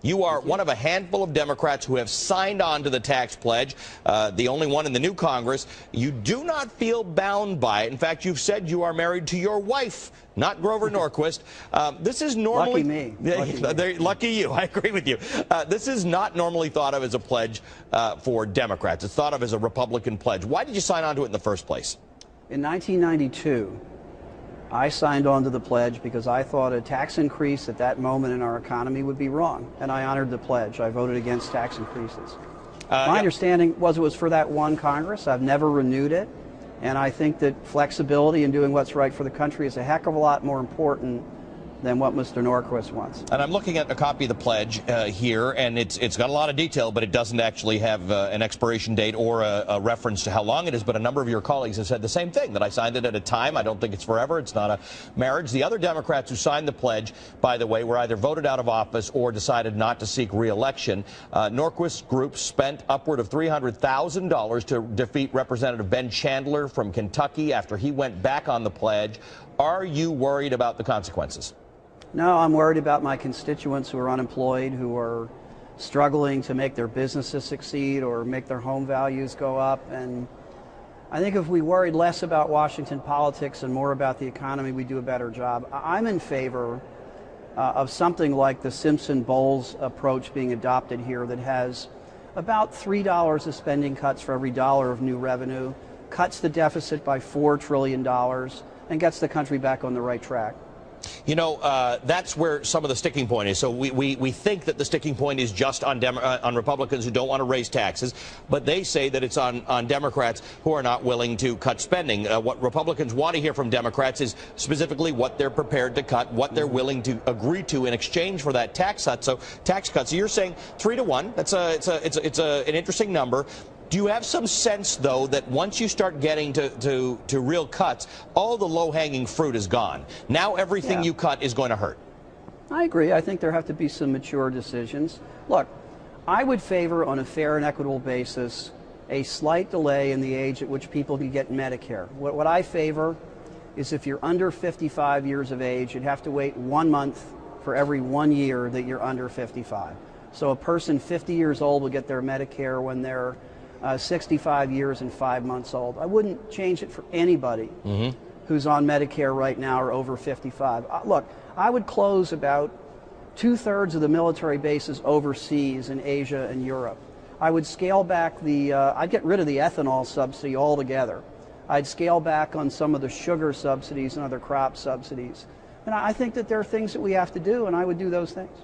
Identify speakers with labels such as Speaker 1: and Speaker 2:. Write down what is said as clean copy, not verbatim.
Speaker 1: You are one of a handful of Democrats who have signed on to the tax pledge, the only one in the new Congress. You do not feel bound by it. In fact, you've said you are married to your wife, not Grover Norquist. This is normally...
Speaker 2: Lucky me.
Speaker 1: Lucky you. I agree with you. This is not normally thought of as a pledge for Democrats. It's thought of as a Republican pledge. Why did you sign on to it in the first place?
Speaker 2: In 1992, I signed on to the pledge because I thought a tax increase at that moment in our economy would be wrong, and I honored the pledge. I voted against tax increases. My understanding was it was for that one Congress. I've never renewed it, and I think that flexibility and doing what's right for the country is a heck of a lot more important than what Mr. Norquist wants.
Speaker 1: And I'm looking at a copy of the pledge here, and it's got a lot of detail, but it doesn't actually have an expiration date or a reference to how long it is. But a number of your colleagues have said the same thing, that I signed it at a time. I don't think it's forever. It's not a marriage. The other Democrats who signed the pledge, by the way, were either voted out of office or decided not to seek re-election. Norquist's group spent upward of $300,000 to defeat Representative Ben Chandler from Kentucky after he went back on the pledge. Are you worried about the consequences?
Speaker 2: No, I'm worried about my constituents who are unemployed, who are struggling to make their businesses succeed or make their home values go up. And I think if we worried less about Washington politics and more about the economy, we'd do a better job. I'm in favor of something like the Simpson-Bowles approach being adopted here that has about $3 of spending cuts for every dollar of new revenue, cuts the deficit by $4 trillion, and gets the country back on the right track.
Speaker 1: You know, that's where some of the sticking point is. So we think that the sticking point is just on Republicans who don't want to raise taxes, but they say that it's on Democrats who are not willing to cut spending. What Republicans want to hear from Democrats is specifically what they're prepared to cut, what they're willing to agree to in exchange for that tax cut. So you're saying 3-1. That's an interesting number. Do you have some sense, though, that once you start getting to real cuts, all the low-hanging fruit is gone? Now everything you cut is going to hurt.
Speaker 2: I agree. I think there have to be some mature decisions. Look, I would favor, on a fair and equitable basis, a slight delay in the age at which people can get Medicare. What I favor is if you're under 55 years of age, you'd have to wait 1 month for every 1 year that you're under 55. So a person 50 years old will get their Medicare when they're 65 years and 5 months old. I wouldn't change it for anybody who's on Medicare right now or over 55. Look, I would close about 2/3 of the military bases overseas in Asia and Europe. I would scale back I'd get rid of the ethanol subsidy altogether. I'd scale back on some of the sugar subsidies and other crop subsidies. And I think that there are things that we have to do, and I would do those things.